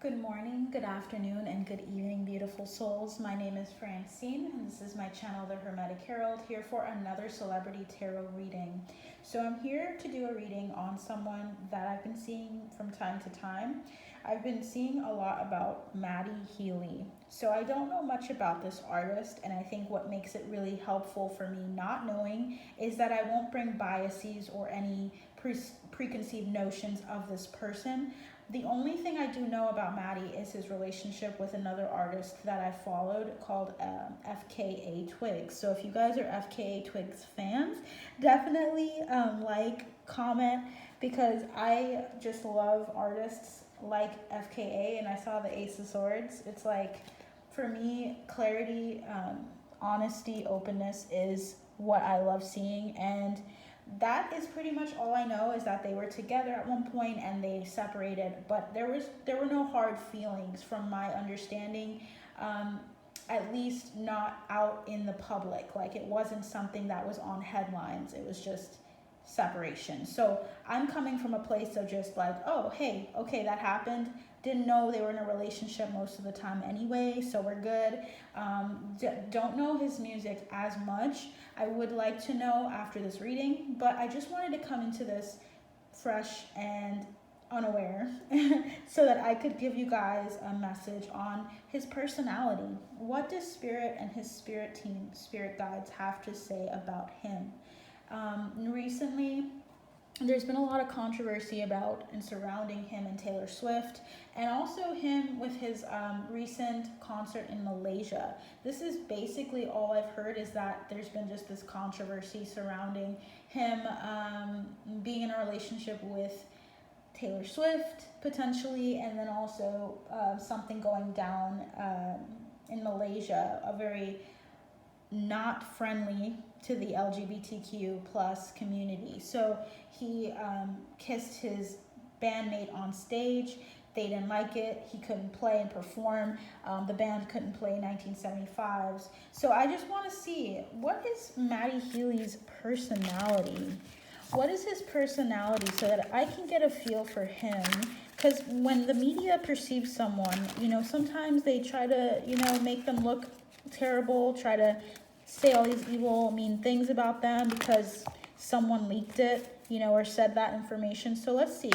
Good morning, good afternoon, and good evening, beautiful souls. My name is Francine, and this is my channel, The Hermetic Herald, here for another celebrity tarot reading. So I'm here to do a reading on someone that I've been seeing from time to time. I've been seeing a lot about Matty Healy. So I don't know much about this artist, and I think what makes it really helpful for me not knowing is that I won't bring biases or any preconceived notions of this person. The only thing I do know about Matty is his relationship with another artist that I followed called FKA Twigs. So if you guys are FKA Twigs fans, definitely comment, because I just love artists like FKA, and I saw the Ace of Swords. It's like, for me, clarity, honesty, openness is what I love seeing, and that is pretty much all I know, is that they were together at one point and they separated, but there were no hard feelings from my understanding, at least not out in the public. Like, it wasn't something that was on headlines, it was just separation. So I'm coming from a place of just like, oh, hey, okay, that happened. Didn't know they were in a relationship most of the time anyway, so we're good. Don't know his music as much. I would like to know after this reading, but I just wanted to come into this fresh and unaware so that I could give you guys a message on his personality. What does Spirit and his Spirit team, Spirit guides, have to say about him? Recently, there's been a lot of controversy about and surrounding him and Taylor Swift, and also him with his recent concert in Malaysia. This is basically all I've heard, is that there's been just this controversy surrounding him being in a relationship with Taylor Swift, potentially, and then also something going down in Malaysia, a very not friendly to the LGBTQ plus community. So he kissed his bandmate on stage. They didn't like it. He couldn't play and perform. The band couldn't play 1975s. So I just want to see, what is Matty Healy's personality? What is his personality, so that I can get a feel for him? Because when the media perceives someone, sometimes they try to, make them look terrible, try to say all these evil, mean things about them because someone leaked it, or said that information. So let's see.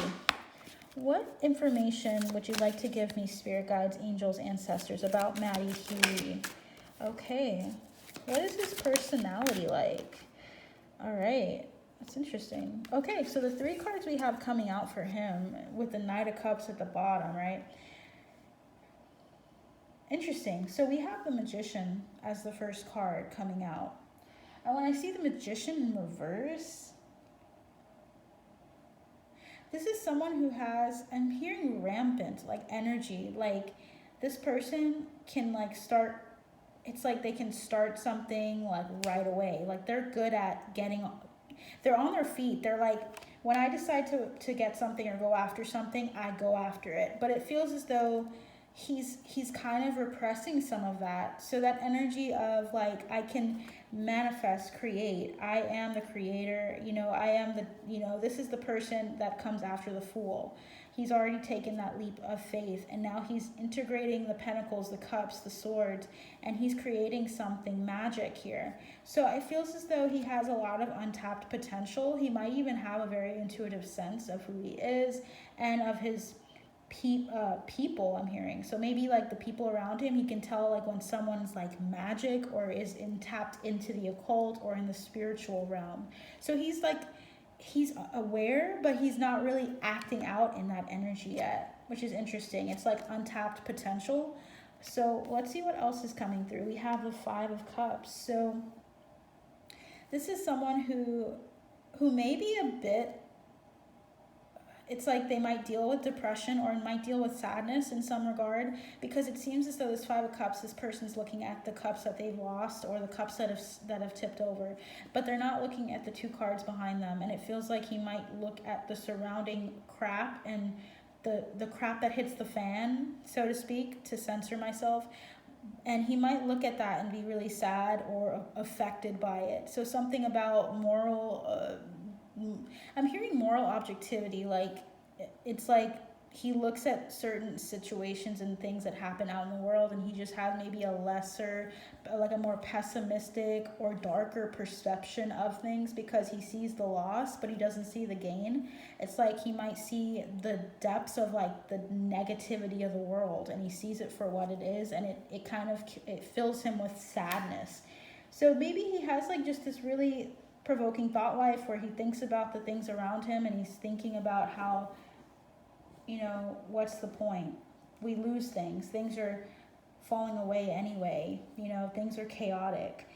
What information would you like to give me, spirit guides, angels, ancestors, about Matty Healy? Okay. What is his personality like? All right. That's interesting. Okay, so the 3 cards we have coming out for him, with the Knight of Cups at the bottom, right? Interesting. So we have the Magician as the first card coming out. And when I see the Magician in reverse, this is someone who has, I'm hearing rampant, like, energy. Like, this person can, like, start, it's like they can start something, like, right away. Like, they're good at they're on their feet. They're like, when I decide to get something or go after something, I go after it. But it feels as though he's kind of repressing some of that. So that energy of, like, I can manifest, create, I am the creator, I am the, this is the person that comes after the Fool. He's already taken that leap of faith, and now he's integrating the pentacles, the cups, the swords, and he's creating something magic here. So it feels as though he has a lot of untapped potential. He might even have a very intuitive sense of who he is and of his people, I'm hearing. So maybe, like, the people around him, he can tell, like, when someone's, like, magic or is tapped into the occult or in the spiritual realm. So he's aware, but he's not really acting out in that energy yet, which is interesting. It's like untapped potential. So let's see what else is coming through. We have the 5 of Cups. So this is someone who may be a bit, it's like they might deal with depression or might deal with sadness in some regard, because it seems as though this 5 of Cups, this person's looking at the cups that they've lost or the cups that have tipped over, but they're not looking at the 2 cards behind them. And it feels like he might look at the surrounding crap and the crap that hits the fan, so to speak, to censor myself. And he might look at that and be really sad or affected by it. So something about moral, I'm hearing moral objectivity. Like, it's like he looks at certain situations and things that happen out in the world, and he just has maybe a lesser, like a more pessimistic or darker perception of things, because he sees the loss but he doesn't see the gain. It's like he might see the depths of like the negativity of the world, and he sees it for what it is, and it kind of, it fills him with sadness. So maybe he has like just this really provoking thought life where he thinks about the things around him, and he's thinking about how, what's the point? We lose things. Things are falling away anyway. Things are chaotic.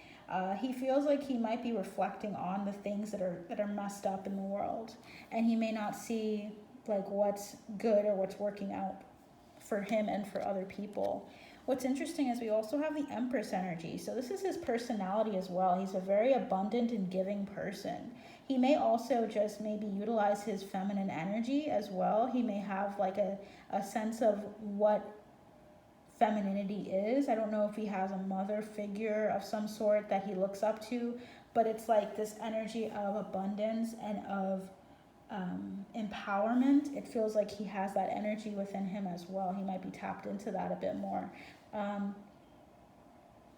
He feels like he might be reflecting on the things that are messed up in the world, and he may not see like what's good or what's working out for him and for other people. What's interesting is we also have the Empress energy. So this is his personality as well. He's a very abundant and giving person. He may also just maybe utilize his feminine energy as well. He may have like a sense of what femininity is. I don't know if he has a mother figure of some sort that he looks up to, but it's like this energy of abundance and of empowerment. It feels like he has that energy within him as well. He might be tapped into that a bit more.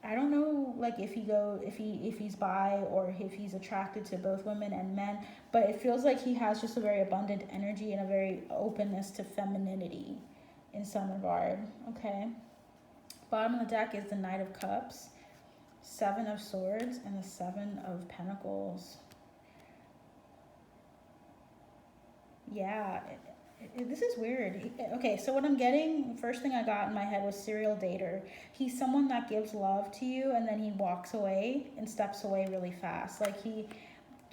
I don't know, like if he's bi or if he's attracted to both women and men, but it feels like he has just a very abundant energy and a very openness to femininity in some regard. Okay. Bottom of the deck is the Knight of Cups, Seven of Swords, and the Seven of Pentacles. Yeah, this is weird. Okay, so what I'm getting, first thing I got in my head was serial dater. He's someone that gives love to you and then he walks away and steps away really fast. Like he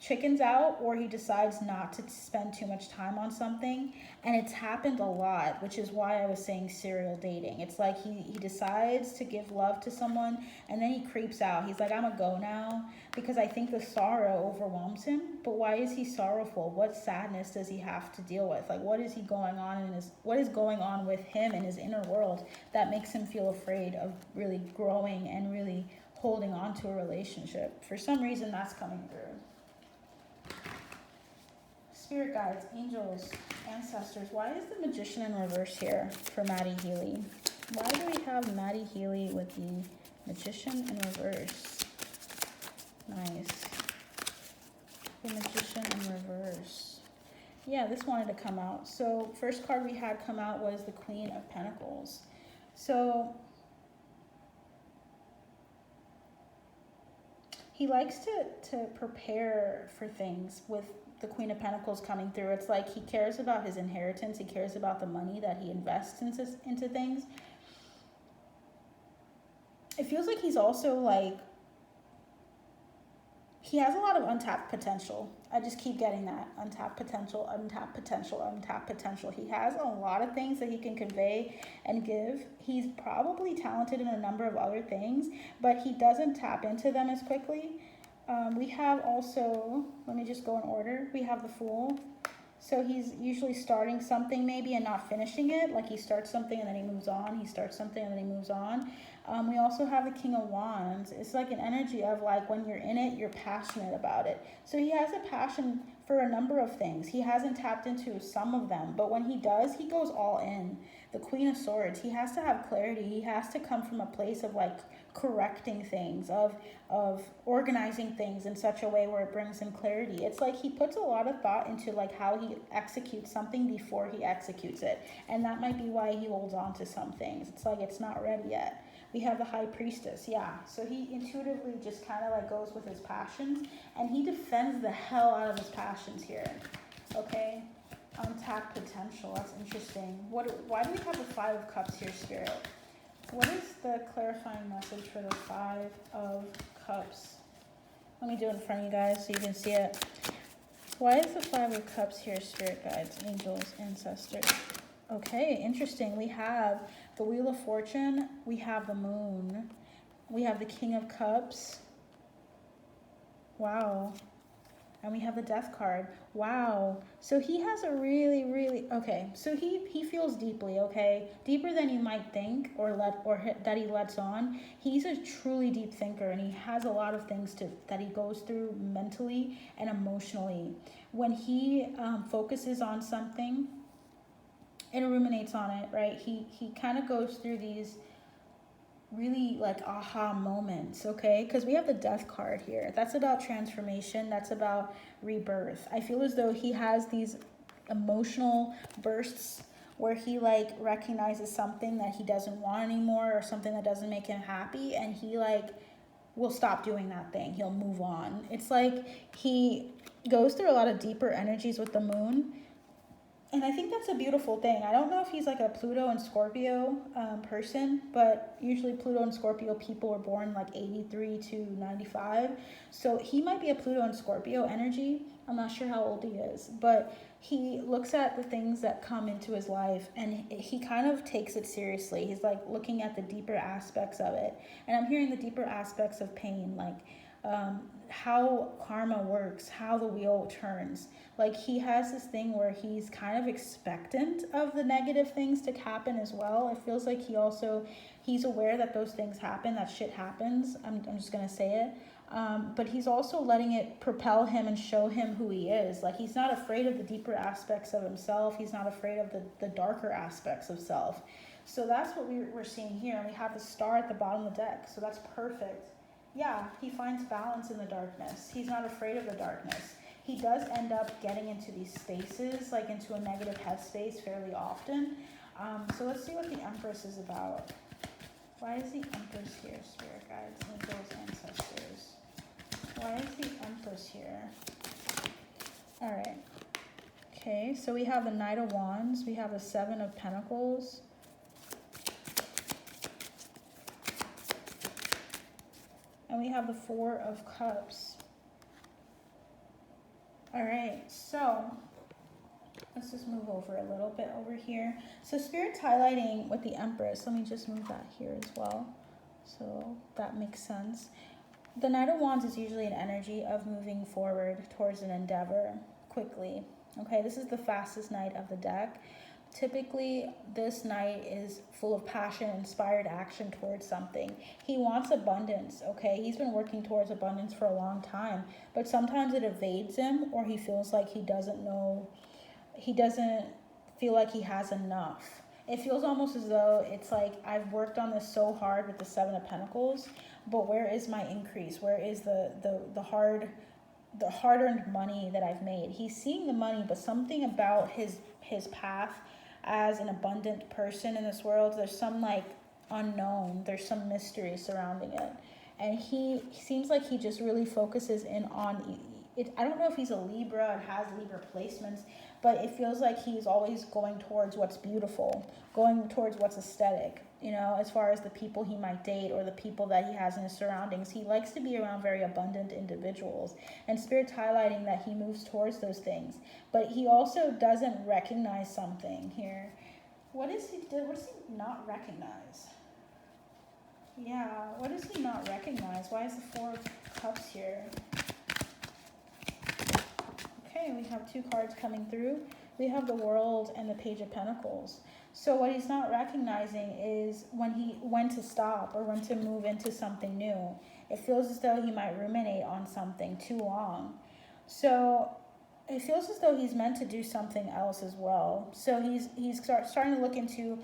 chickens out, or he decides not to spend too much time on something. And it's happened a lot, which is why I was saying serial dating. It's like he decides to give love to someone and then he creeps out. He's like, I'm a go now, because I think the sorrow overwhelms him. But why is he sorrowful? What sadness does he have to deal with? Like, what is going on with him in his inner world that makes him feel afraid of really growing and really holding on to a relationship? For some reason, that's coming through. Spirit guides, angels, ancestors. Why is the Magician in reverse here for Matty Healy? Why do we have Matty Healy with the Magician in reverse? Nice. The Magician in reverse. Yeah, this wanted to come out. So first card we had come out was the Queen of Pentacles. So he likes to prepare for things with the Queen of Pentacles coming through. It's like he cares about his inheritance. He cares about the money that he invests into things. It feels like he's also like, he has a lot of untapped potential. I just keep getting that. Untapped potential, untapped potential, untapped potential. He has a lot of things that he can convey and give. He's probably talented in a number of other things, but he doesn't tap into them as quickly. We have also, let me just go in order. We have the Fool. So he's usually starting something maybe and not finishing it. Like he starts something and then he moves on. He starts something and then he moves on. We also have the King of Wands. It's like an energy of like when you're in it, you're passionate about it. So he has a passion for a number of things. He hasn't tapped into some of them, but when he does, he goes all in. The Queen of Swords, he has to have clarity. He has to come from a place of like correcting things, of organizing things in such a way where it brings him clarity. It's like he puts a lot of thought into like how he executes something before he executes it. And that might be why he holds on to some things. It's like it's not ready yet. We have the High Priestess, yeah. So he intuitively just kind of like goes with his passions, and he defends the hell out of his passions here, okay? Untapped potential, that's interesting. Why do we have the Five of Cups here, Spirit? What is the clarifying message for the Five of Cups? Let me do it in front of you guys so you can see it. Why is the Five of Cups here, Spirit guides, angels, ancestors? Okay, interesting. We have the Wheel of Fortune. We have the Moon. We have the King of Cups. Wow. And we have the Death card. Wow. So he has a really, okay. So he feels deeply, okay? Deeper than you might think or that he lets on. He's a truly deep thinker, and he has a lot of things that he goes through mentally and emotionally. When he focuses on something, and ruminates on it, right? He kind of goes through these really like aha moments, okay? Because we have the death card here. That's about transformation. That's about rebirth. I feel as though he has these emotional bursts where he like recognizes something that he doesn't want anymore, or something that doesn't make him happy, and he like will stop doing that thing. He'll move on. It's like he goes through a lot of deeper energies with the moon. And I think that's a beautiful thing. I don't know if he's like a Pluto and Scorpio person, but usually Pluto and Scorpio people are born like 83 to 95. So he might be a Pluto and Scorpio energy. I'm not sure how old he is, but he looks at the things that come into his life and he kind of takes it seriously. He's like looking at the deeper aspects of it. And I'm hearing the deeper aspects of pain, like how karma works, how the wheel turns. Like he has this thing where he's kind of expectant of the negative things to happen as well. It feels like he's aware that those things happen, that shit happens. I'm just going to say it. But he's also letting it propel him and show him who he is. Like he's not afraid of the deeper aspects of himself. He's not afraid of the darker aspects of self. So that's what we're seeing here. And we have the star at the bottom of the deck. So that's perfect. Yeah, he finds balance in the darkness. He's not afraid of the darkness. He does end up getting into these spaces, like into a negative headspace fairly often. So let's see what the Empress is about. Why is the Empress here, Spirit Guides, Angels, Ancestors? Why is the Empress here? All right. Okay, so we have the Knight of Wands. We have the Seven of Pentacles. And we have the Four of Cups. All right, so let's just move over a little bit over here. So Spirit's highlighting with the Empress. Let me just move that here as well, so that makes sense. The Knight of Wands is usually an energy of moving forward towards an endeavor quickly. Okay, this is the fastest knight of the deck. Typically, this knight is full of passion, inspired action towards something. He wants abundance, okay? He's been working towards abundance for a long time, but sometimes it evades him, or he feels like he doesn't feel like he has enough. It feels almost as though it's like, I've worked on this so hard with the Seven of Pentacles, but where is my increase? Where is the hard-earned money that I've made? He's seeing the money, but something about his path as an abundant person in this world, there's some like unknown, there's some mystery surrounding it. And he seems like he just really focuses in on it. I don't know if he's a Libra and has Libra placements, but it feels like he's always going towards what's beautiful, going towards what's aesthetic, you know, as far as the people he might date or the people that he has in his surroundings. He likes to be around very abundant individuals, and Spirit's highlighting that he moves towards those things, but he also doesn't recognize something here. What does he not recognize? Yeah, what does he not recognize? Why is the Four of Cups here? Okay, we have two cards coming through. We have the World and the Page of Pentacles. So what he's not recognizing is when to stop or when to move into something new. It feels as though he might ruminate on something too long. So it feels as though he's meant to do something else as well. So he's starting to look into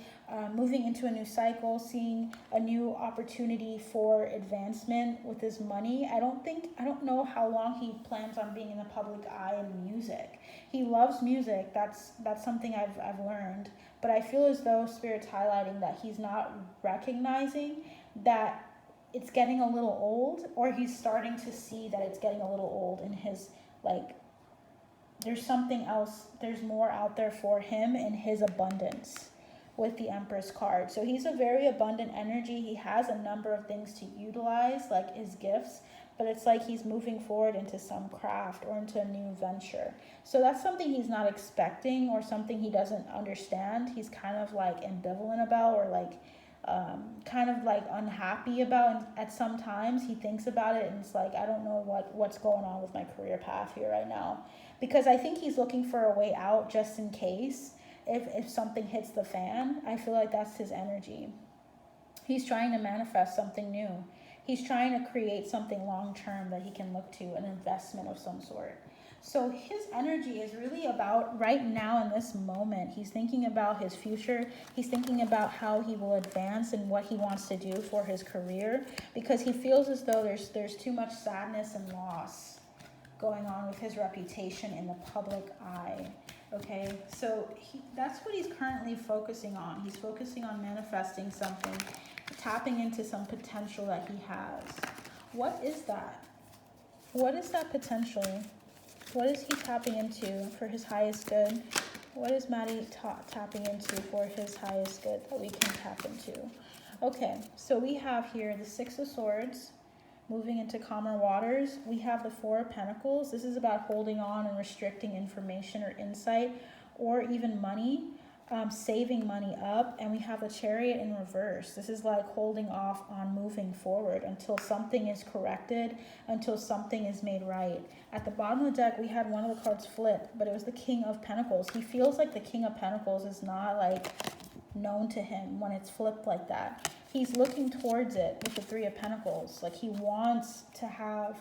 moving into a new cycle, seeing a new opportunity for advancement with his money. I don't know how long he plans on being in the public eye in music. He loves music. That's something I've learned. But I feel as though Spirit's highlighting that he's not recognizing that it's getting a little old, or he's starting to see that it's getting a little old in his, like, there's something else, there's more out there for him in his abundance with the Empress card. So he's a very abundant energy. He has a number of things to utilize, like his gifts, but it's like he's moving forward into some craft or into a new venture. So that's something he's not expecting or something he doesn't understand. He's kind of like ambivalent about, or like kind of like unhappy about. And at some times he thinks about it and it's like, I don't know what's going on with my career path here right now. Because I think he's looking for a way out just in case if something hits the fan. I feel like that's his energy. He's trying to manifest something new. He's trying to create something long-term that he can look to, an investment of some sort. So his energy is really about right now in this moment. He's thinking about his future. He's thinking about how he will advance and what he wants to do for his career, because he feels as though there's too much sadness and loss going on with his reputation in the public eye. Okay, so that's what he's currently focusing on. He's focusing on manifesting something, tapping into some potential that he has. What is that? What is that potential? What is he tapping into for his highest good? What is Matty tapping into for his highest good that we can tap into? Okay, so we have here the Six of Swords, moving into calmer waters. We have the Four of Pentacles. This is about holding on and restricting information or insight, or even money, saving money up. And we have the Chariot in reverse. This is like holding off on moving forward until something is corrected, until something is made right. At the bottom of the deck, we had one of the cards flip, but it was the King of Pentacles. He feels like the King of Pentacles is not like known to him when it's flipped like that. He's looking towards it with the Three of Pentacles. Like he wants to have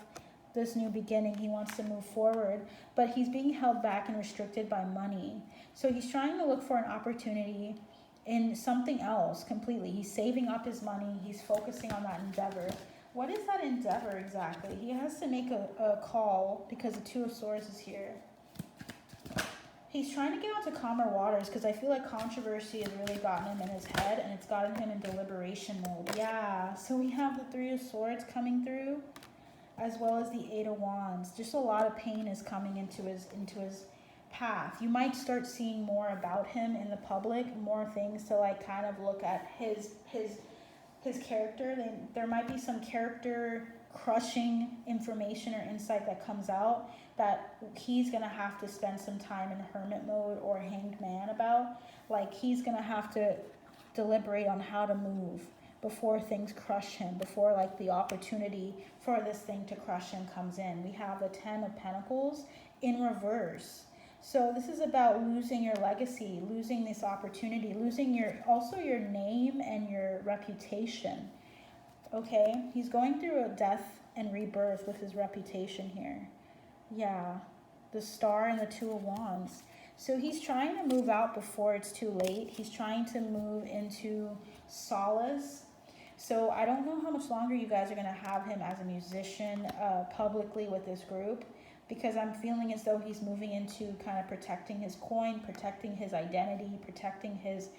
this new beginning. He wants to move forward, but he's being held back and restricted by money. So he's trying to look for an opportunity in something else completely. He's saving up his money. He's focusing on that endeavor. What is that endeavor exactly? He has to make a call because the Two of Swords is here. He's trying to get onto calmer waters because I feel like controversy has really gotten him in his head and it's gotten him in deliberation mode. Yeah, so we have the Three of Swords coming through, as well as the Eight of Wands. Just a lot of pain is coming into his path. You might start seeing more about him in the public, more things to like kind of look at his character. There might be some character crushing information or insight that comes out that he's gonna have to spend some time in hermit mode or hanged man about. Like he's gonna have to deliberate on how to move before things crush him, before like the opportunity for this thing to crush him comes in. We have the Ten of Pentacles in reverse. So this is about losing your legacy, losing this opportunity, losing your name and your reputation. Okay, he's going through a death and rebirth with his reputation here. Yeah, the Star and the Two of Wands. So he's trying to move out before it's too late. He's trying to move into solace. So I don't know how much longer you guys are going to have him as a musician publicly with this group, because I'm feeling as though he's moving into kind of protecting his coin, protecting his identity, protecting his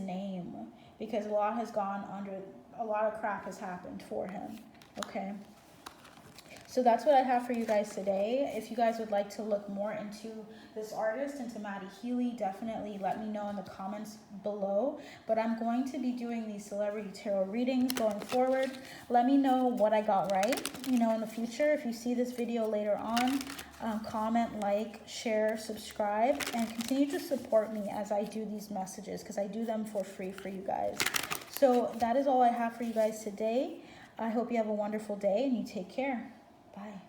name, because a lot of crap has happened for him. Okay. So that's what I have for you guys today. If you guys would like to look more into this artist, into Matty Healy, definitely let me know in the comments below. But I'm going to be doing these celebrity tarot readings going forward. Let me know what I got right, in the future. If you see this video later on, comment, like, share, subscribe, and continue to support me as I do these messages, because I do them for free for you guys. So that is all I have for you guys today. I hope you have a wonderful day and you take care. Bye.